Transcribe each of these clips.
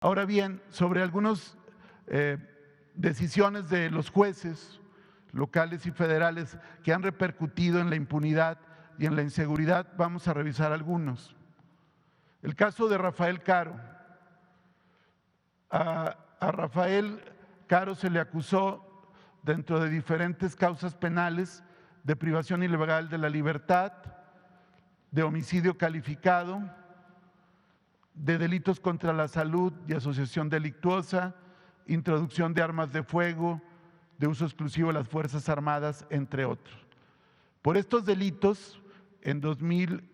Ahora bien, sobre algunas decisiones de los jueces locales y federales que han repercutido en la impunidad y en la inseguridad, vamos a revisar algunos. El caso de Rafael Caro. A Rafael Caro se le acusó dentro de diferentes causas penales de privación ilegal de la libertad, de homicidio calificado, de delitos contra la salud y asociación delictuosa, introducción de armas de fuego, de uso exclusivo de las Fuerzas Armadas, entre otros. Por estos delitos, en 2000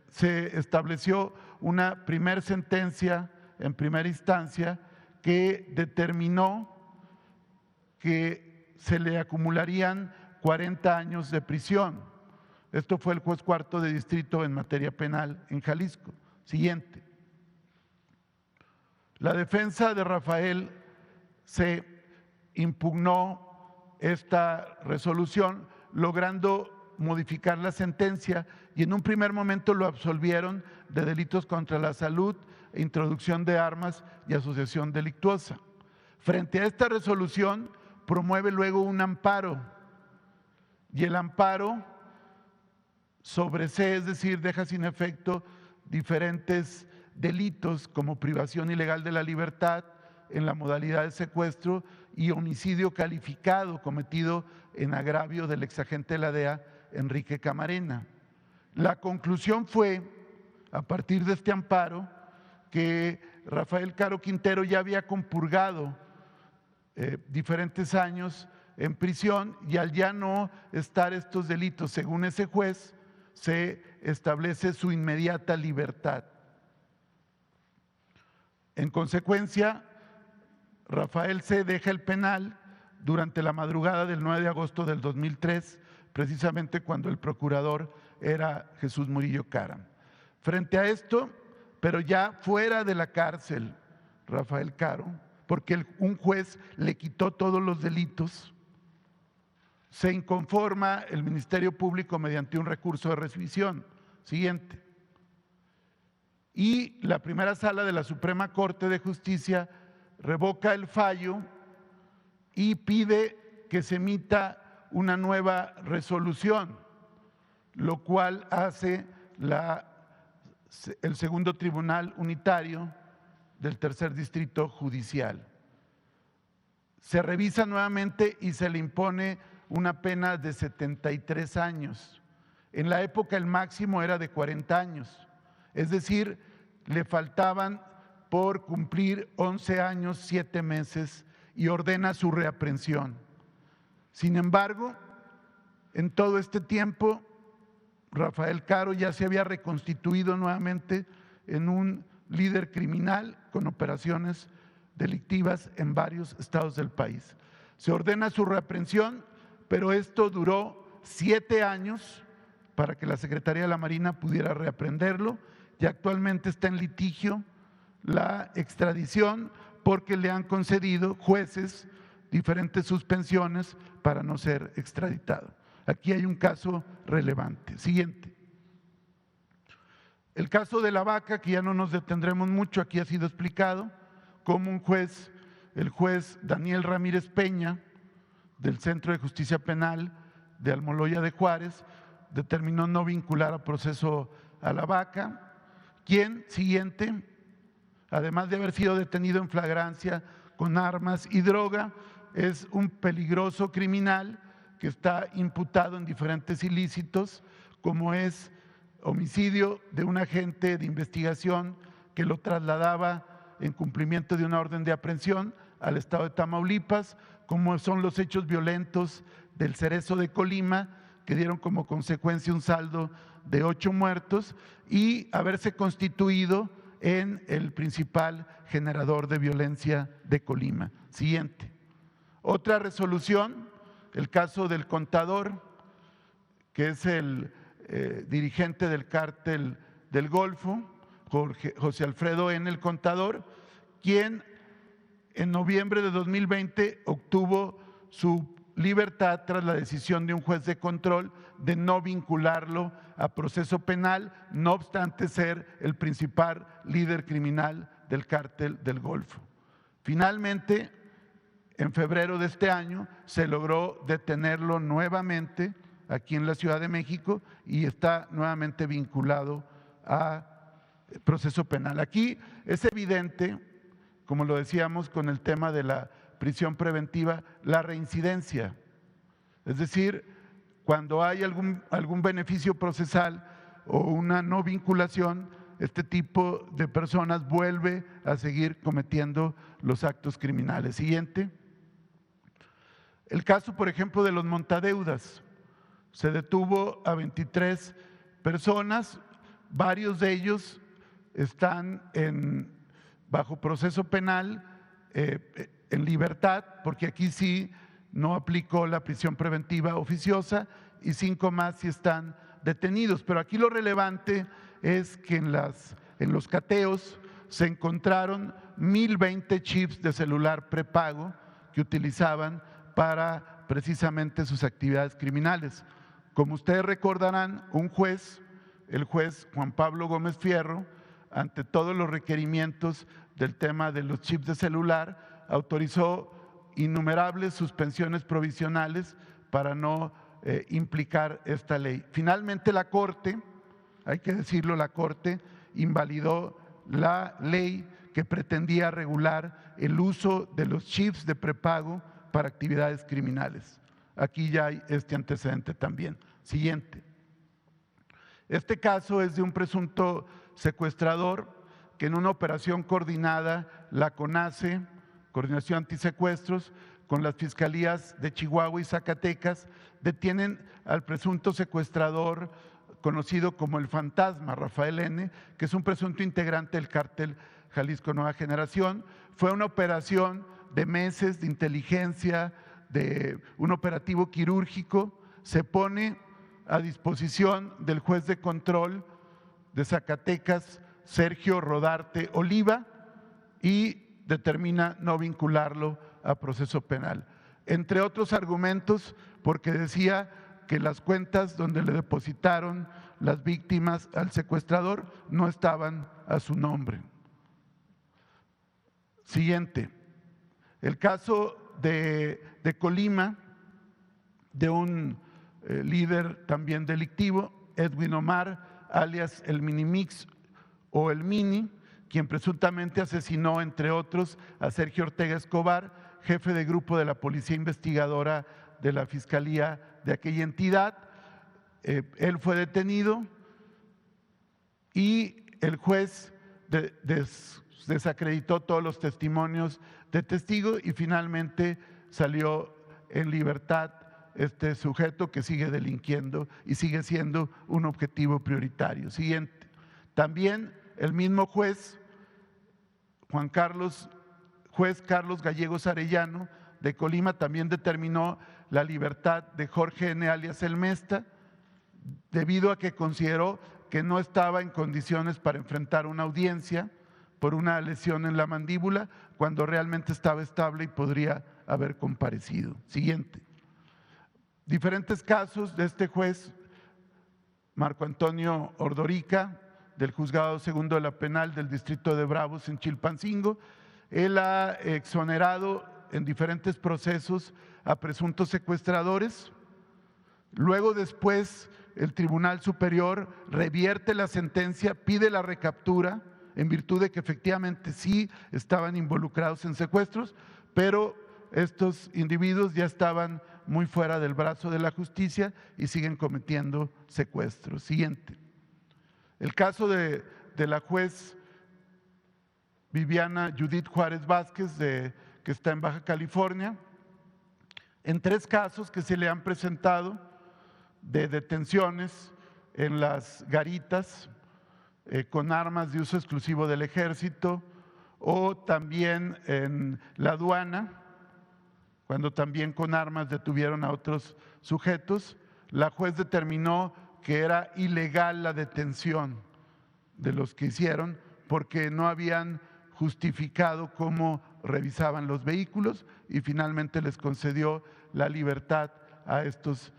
se estableció una primera sentencia en primera instancia que determinó que se le acumularían 40 años de prisión. Esto fue el juez cuarto de distrito en materia penal en Jalisco. Siguiente. La defensa de Rafael se impugnó esta resolución, logrando modificar la sentencia, y en un primer momento lo absolvieron de delitos contra la salud, introducción de armas y asociación delictuosa. Frente a esta resolución, promueve luego un amparo, y el amparo sobresee, es decir, deja sin efecto diferentes delitos como privación ilegal de la libertad en la modalidad de secuestro y homicidio calificado cometido en agravio del exagente de la DEA, Enrique Camarena. La conclusión fue, a partir de este amparo, que Rafael Caro Quintero ya había compurgado diferentes años en prisión, y al ya no estar estos delitos, según ese juez, se establece su inmediata libertad. En consecuencia, Rafael se deja el penal durante la madrugada del 9 de agosto del 2003, precisamente cuando el procurador era Jesús Murillo Caram. Frente a esto, pero ya fuera de la cárcel, Rafael Caro, porque un juez le quitó todos los delitos, se inconforma el Ministerio Público mediante un recurso de rescisión. Siguiente. Y la primera sala de la Suprema Corte de Justicia revoca el fallo y pide que se emita una nueva resolución, lo cual hace el segundo tribunal unitario del tercer distrito judicial. Se revisa nuevamente y se le impone una pena de 73 años. En la época el máximo era de 40 años, es decir, le faltaban por cumplir 11 años, 7 meses, y ordena su reaprehensión. Sin embargo, en todo este tiempo, Rafael Caro ya se había reconstituido nuevamente en un líder criminal con operaciones delictivas en varios estados del país. Se ordena su reaprehensión, pero esto duró 7 años para que la Secretaría de la Marina pudiera reaprenderlo, y actualmente está en litigio la extradición porque le han concedido jueces diferentes suspensiones para no ser extraditado. Aquí hay un caso relevante. Siguiente. El caso de la vaca, que ya no nos detendremos mucho, aquí ha sido explicado cómo el juez Daniel Ramírez Peña, del Centro de Justicia Penal de Almoloya de Juárez, determinó no vincular a proceso a la vaca, quien, siguiente, además de haber sido detenido en flagrancia con armas y droga, es un peligroso criminal que está imputado en diferentes ilícitos, como es homicidio de un agente de investigación que lo trasladaba en cumplimiento de una orden de aprehensión al estado de Tamaulipas, como son los hechos violentos del Cerezo de Colima, que dieron como consecuencia un saldo de 8 muertos, y haberse constituido en el principal generador de violencia de Colima. Siguiente. Otra resolución, el caso del Contador, que es el dirigente del cártel del Golfo, José Alfredo N. el Contador, quien en noviembre de 2020 obtuvo su libertad tras la decisión de un juez de control de no vincularlo a proceso penal, no obstante ser el principal líder criminal del Cártel del Golfo. Finalmente, en febrero de este año, se logró detenerlo nuevamente aquí en la Ciudad de México y está nuevamente vinculado a proceso penal. Aquí es evidente, como lo decíamos con el tema de la prisión preventiva, la reincidencia. Es decir, cuando hay algún beneficio procesal o una no vinculación, este tipo de personas vuelve a seguir cometiendo los actos criminales. Siguiente. El caso, por ejemplo, de los montadeudas. Se detuvo a 23 personas, varios de ellos están bajo proceso penal, en libertad, porque aquí sí no aplicó la prisión preventiva oficiosa, y 5 más sí están detenidos. Pero aquí lo relevante es que en los cateos se encontraron 1,020 chips de celular prepago que utilizaban para precisamente sus actividades criminales. Como ustedes recordarán, el juez Juan Pablo Gómez Fierro, ante todos los requerimientos del tema de los chips de celular, autorizó innumerables suspensiones provisionales para no implicar esta ley. Finalmente la Corte, hay que decirlo, la Corte invalidó la ley que pretendía regular el uso de los chips de prepago para actividades criminales. Aquí ya hay este antecedente también. Siguiente. Este caso es de un presunto secuestrador que en una operación coordinada, la CONACE, Coordinación Antisecuestros, con las fiscalías de Chihuahua y Zacatecas, detienen al presunto secuestrador conocido como el Fantasma, Rafael N., que es un presunto integrante del Cártel Jalisco Nueva Generación. Fue una operación de meses de inteligencia, de un operativo quirúrgico. Se pone a disposición del juez de control de Zacatecas, Sergio Rodarte Oliva, y determina no vincularlo a proceso penal. Entre otros argumentos, porque decía que las cuentas donde le depositaron las víctimas al secuestrador no estaban a su nombre. Siguiente. El caso de Colima, de un líder también delictivo, Edwin Omar, alias el Minimix o el Mini, quien presuntamente asesinó, entre otros, a Sergio Ortega Escobar, jefe de grupo de la Policía Investigadora de la Fiscalía de aquella entidad. Él fue detenido y el juez desacreditó todos los testimonios de testigos y finalmente salió en libertad este sujeto que sigue delinquiendo y sigue siendo un objetivo prioritario. Siguiente. También el mismo juez Carlos Gallegos Arellano de Colima también determinó la libertad de Jorge N. alias El Mesta, debido a que consideró que no estaba en condiciones para enfrentar una audiencia por una lesión en la mandíbula, cuando realmente estaba estable y podría haber comparecido. Siguiente. Diferentes casos de este juez Marco Antonio Ordorica, del Juzgado Segundo de la Penal del Distrito de Bravos en Chilpancingo. Él ha exonerado en diferentes procesos a presuntos secuestradores. Luego, después, el Tribunal Superior revierte la sentencia, pide la recaptura en virtud de que efectivamente sí estaban involucrados en secuestros, pero estos individuos ya estaban muy fuera del brazo de la justicia y siguen cometiendo secuestros. Siguiente. El caso de la juez Viviana Judith Juárez Vázquez, que está en Baja California, en 3 casos que se le han presentado de detenciones en las garitas con armas de uso exclusivo del ejército, o también en la aduana, cuando también con armas detuvieron a otros sujetos. La juez determinó que era ilegal la detención de los que hicieron porque no habían justificado cómo revisaban los vehículos y finalmente les concedió la libertad a estos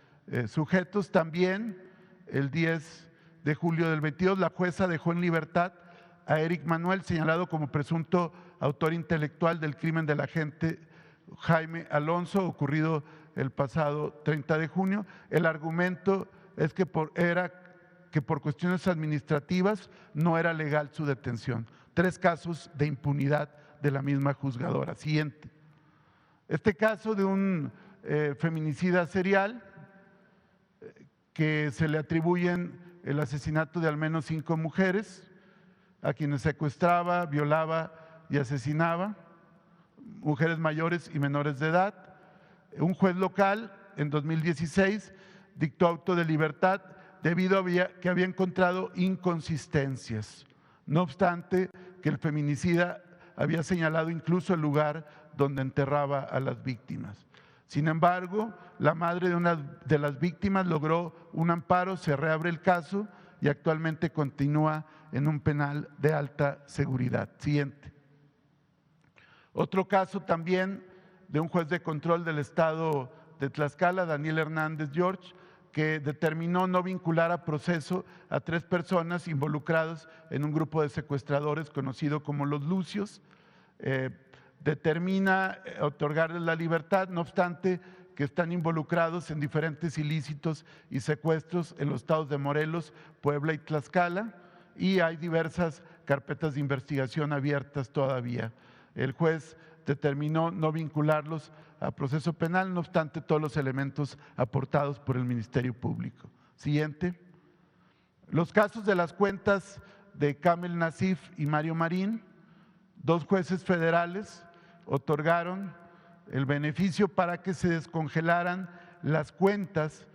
sujetos. También el 10 de julio del 22 la jueza dejó en libertad a Eric Manuel, señalado como presunto autor intelectual del crimen del agente Jaime Alonso, ocurrido el pasado 30 de junio. El argumento es que por cuestiones administrativas no era legal su detención. 3 casos de impunidad de la misma juzgadora. Siguiente. Este caso de un feminicida serial que se le atribuyen el asesinato de al menos 5 mujeres, a quienes secuestraba, violaba y asesinaba, mujeres mayores y menores de edad. Un juez local en 2016 dictó auto de libertad debido a que había encontrado inconsistencias. No obstante, que el feminicida había señalado incluso el lugar donde enterraba a las víctimas. Sin embargo, la madre de una de las víctimas logró un amparo, se reabre el caso y actualmente continúa en un penal de alta seguridad. Siguiente. Otro caso también de un juez de control del estado de Tlaxcala, Daniel Hernández George, que determinó no vincular a proceso a 3 personas involucradas en un grupo de secuestradores conocido como los Lucios. Determina otorgarles la libertad, no obstante que están involucrados en diferentes ilícitos y secuestros en los estados de Morelos, Puebla y Tlaxcala, y hay diversas carpetas de investigación abiertas todavía. El juez determinó no vincularlos a proceso penal, no obstante todos los elementos aportados por el Ministerio Público. Siguiente. Los casos de las cuentas de Kamel Nasif y Mario Marín, 2 jueces federales otorgaron el beneficio para que se descongelaran las cuentas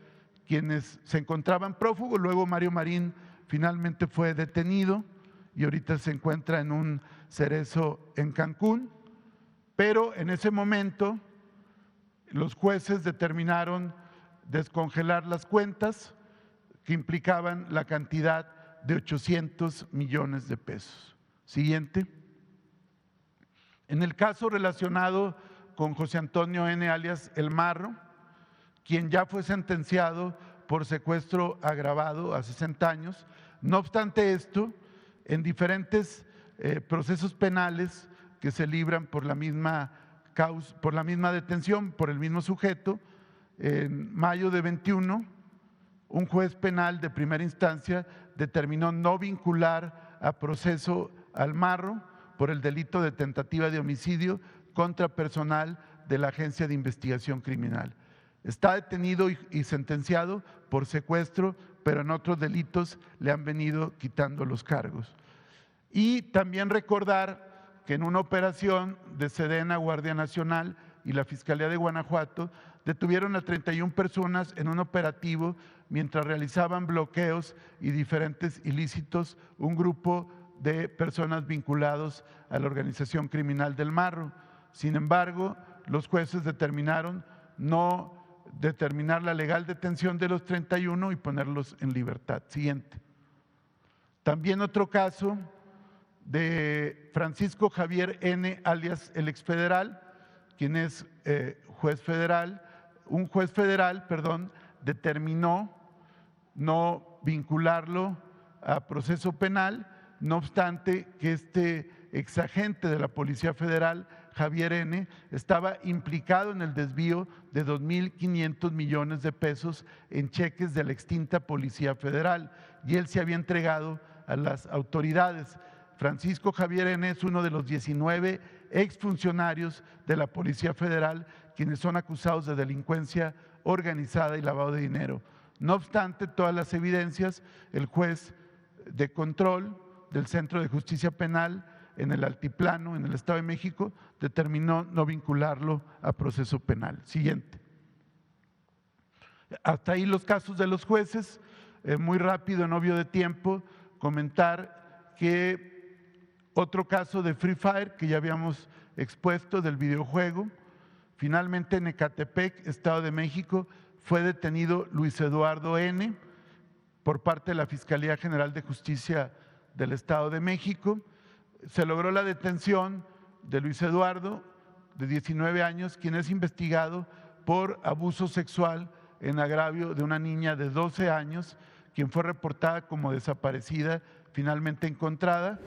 quienes se encontraban prófugos. Luego Mario Marín finalmente fue detenido y ahorita se encuentra en un cerezo en Cancún, pero en ese momento los jueces determinaron descongelar las cuentas que implicaban la cantidad de 800 millones de pesos. Siguiente. En el caso relacionado con José Antonio N. alias El Marro, quien ya fue sentenciado por secuestro agravado a 60 años, no obstante esto, en diferentes procesos penales que se libran por la misma causa, por la misma detención, por el mismo sujeto, en mayo de 21, un juez penal de primera instancia determinó no vincular a proceso al Marro por el delito de tentativa de homicidio contra personal de la Agencia de Investigación Criminal. Está detenido y sentenciado por secuestro, pero en otros delitos le han venido quitando los cargos. Y también recordar que en una operación de Sedena, Guardia Nacional y la Fiscalía de Guanajuato detuvieron a 31 personas en un operativo mientras realizaban bloqueos y diferentes ilícitos, un grupo de personas vinculados a la organización criminal del Marro. Sin embargo, los jueces determinaron no determinar la legal detención de los 31 y ponerlos en libertad. Siguiente. También otro caso de Francisco Javier N. alias el exfederal, quien es un juez federal, determinó no vincularlo a proceso penal, no obstante que este exagente de la Policía Federal, Javier N., estaba implicado en el desvío de 2.500 millones de pesos en cheques de la extinta Policía Federal y él se había entregado a las autoridades. Francisco Javier N. es uno de los 19 exfuncionarios de la Policía Federal quienes son acusados de delincuencia organizada y lavado de dinero. No obstante todas las evidencias, el juez de control del Centro de Justicia Penal en el Altiplano, en el Estado de México, determinó no vincularlo a proceso penal. Siguiente. Hasta ahí los casos de los jueces. Muy rápido, en obvio de tiempo, comentar que otro caso de Free Fire que ya habíamos expuesto del videojuego, finalmente en Ecatepec, Estado de México, fue detenido Luis Eduardo N. por parte de la Fiscalía General de Justicia del Estado de México. Se logró la detención de Luis Eduardo, de 19 años, quien es investigado por abuso sexual en agravio de una niña de 12 años, quien fue reportada como desaparecida finalmente encontrada.